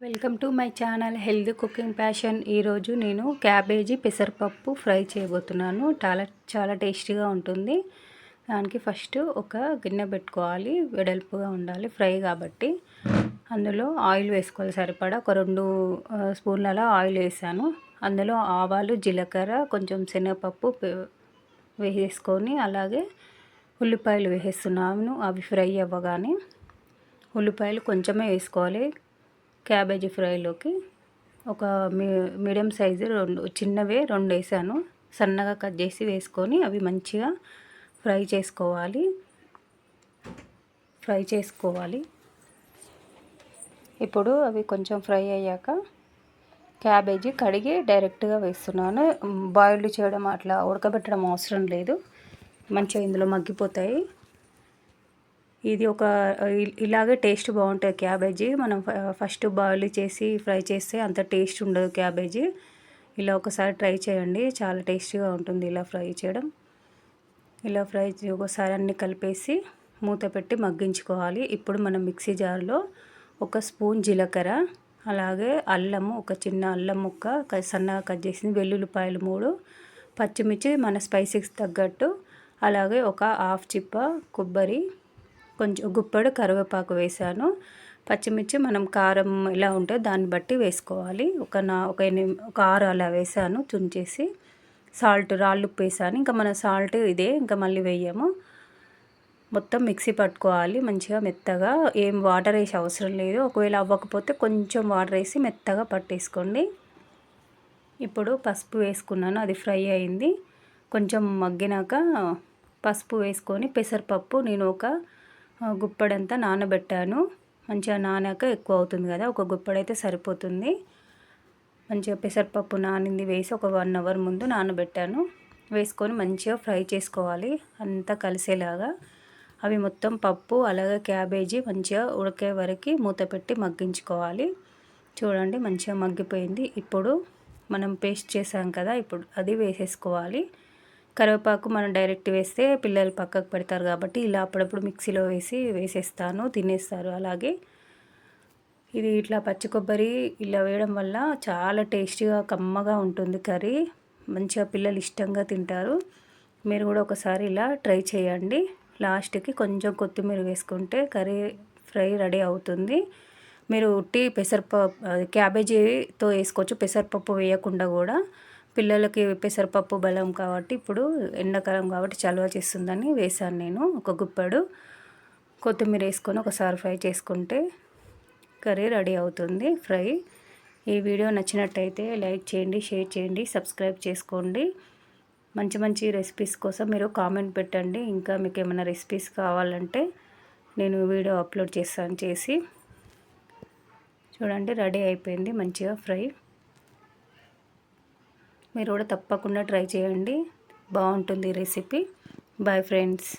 Welcome to my channel healthy cooking passion. ఈరోజు నేను cabbage పెసరపప్పు ఫ్రై చేయబోతున్నాను. చాలా టేస్టీగా ఉంటుంది. దానికి ఫస్ట్ ఒక గిన్నె పెట్టుకోవాలి, వెడల్పుగా ఉండాలి, ఫ్రై కాబట్టి. అందులో ఆయిల్ వేసుకోవాలి సరిపడా. ఒక 2 స్పూన్ల ఆయిల్ వేసాను. అందులో ఆవాలు, జీలకర్ర, కొంచెం శనగపప్పు వేసేసుకొని అలాగే ఉల్లిపాయలు వేసేస్తున్నాను. అవి ఫ్రై అవ్వగానే ఉల్లిపాయలు కొంచెమే వేసుకోవాలి. క్యాబేజీ ఫ్రైలోకి ఒక మీడియం సైజు 2 చిన్నవే 2 వేసాను. సన్నగా కట్ చేసి వేసుకొని అవి మంచిగా ఫ్రై చేసుకోవాలి. ఇప్పుడు అవి కొంచెం ఫ్రై అయ్యాక క్యాబేజీ కడిగి డైరెక్ట్గా వేస్తున్నాను. బాయిల్డ్ చేయడం అట్లా ఉడకబెట్టడం అవసరం లేదు, మంచిగా ఇందులో మగ్గిపోతాయి. ఇది ఇలాగే టేస్ట్ బాగుంటుంది క్యాబేజీ. మనం ఫస్ట్ బాయిల్ చేసి ఫ్రై చేస్తే అంత టేస్ట్ ఉండదు క్యాబేజీ. ఇలా ఒకసారి ట్రై చేయండి, చాలా టేస్టీగా ఉంటుంది ఇలా ఫ్రై చేయడం. ఇలా ఒకసారి అన్నీ కలిపేసి మూత పెట్టి మగ్గించుకోవాలి. ఇప్పుడు మనం మిక్సీ జార్లో 1 స్పూన్ జీలకర్ర, అలాగే అల్లము, ఒక చిన్న అల్లం ముక్క సన్నగా కట్ చేసింది, వెల్లుల్లిపాయలు 3, పచ్చిమిర్చి మన స్పైసీకి తగ్గట్టు, అలాగే ఒక హాఫ్ చిప్ప కొబ్బరి, కొంచెం గుప్పెడు కరివేపాకు వేసాను. పచ్చిమిర్చి మనం కారం ఎలా ఉంటుందో దాన్ని బట్టి వేసుకోవాలి. ఒక 6 అలా వేసాను తుంచేసి. సాల్ట్, రాళ్ళుప్పు వేసాను. ఇంకా మన సాల్ట్ ఇదే, ఇంకా మళ్ళీ వేయము. మొత్తం మిక్సీ పట్టుకోవాలి మంచిగా మెత్తగా. ఏం వాటర్ వేసే అవసరం లేదు. ఒకవేళ అవ్వకపోతే కొంచెం వాటర్ వేసి మెత్తగా పట్టేసుకోండి. ఇప్పుడు పసుపు వేసుకున్నాను, అది ఫ్రై అయింది. కొంచెం మగ్గినాక పసుపు వేసుకొని పెసరపప్పు నేను ఒక గుప్పెడంతా నానబెట్టాను. మంచిగా నానాక ఎక్కువ అవుతుంది కదా, ఒక గుప్పెడైతే సరిపోతుంది. మంచిగా పెసరపప్పు నానింది వేసి ఒక 1 అవర్ ముందు నానబెట్టాను. వేసుకొని మంచిగా ఫ్రై చేసుకోవాలి అంతా కలిసేలాగా. అవి మొత్తం పప్పు అలాగే క్యాబేజీ మంచిగా ఉడికే వరకు మూత పెట్టి మగ్గించుకోవాలి. చూడండి మంచిగా మగ్గిపోయింది. ఇప్పుడు మనం పేస్ట్ చేసాం కదా, ఇప్పుడు అది వేసేసుకోవాలి. కరివేపాకు మనం డైరెక్ట్ వేస్తే పిల్లలు పక్కకు పెడతారు కాబట్టి ఇలా అప్పుడప్పుడు మిక్సీలో వేసేస్తాను, తినేస్తారు. అలాగే ఇది ఇట్లా పచ్చి కొబ్బరి ఇలా వేయడం వల్ల చాలా టేస్టీగా కమ్మగా ఉంటుంది కర్రీ. మంచిగా పిల్లలు ఇష్టంగా తింటారు. మీరు కూడా ఒకసారి ఇలా ట్రై చేయండి. లాస్ట్కి కొంచెం కొత్తిమీర వేసుకుంటే కర్రీ ఫ్రై రెడీ అవుతుంది. మీరు ఉట్టి క్యాబేజీతో వేసుకోవచ్చు, పెసరపప్పు వేయకుండా కూడా. పిల్లలకి పెసరపప్పు బలం కాబట్టి, ఇప్పుడు ఎండాకాలం కాబట్టి చలువ చేస్తుందని వేసాను నేను. ఒక గుప్పెడు కొత్తిమీర వేసుకొని ఒకసారి ఫ్రై చేసుకుంటే కర్రీ రెడీ అవుతుంది ఫ్రై. ఈ వీడియో నచ్చినట్టయితే లైక్ చేయండి, షేర్ చేయండి, సబ్స్క్రైబ్ చేసుకోండి. మంచి మంచి రెసిపీస్ కోసం మీరు కామెంట్ పెట్టండి. ఇంకా మీకు ఏమైనా రెసిపీస్ కావాలంటే నేను వీడియో అప్లోడ్ చేసి. చూడండి రెడీ అయిపోయింది మంచిగా ఫ్రై. మీరు కూడా తప్పకుండా ట్రై చేయండి, బాగుంటుంది రెసిపీ. Bye friends.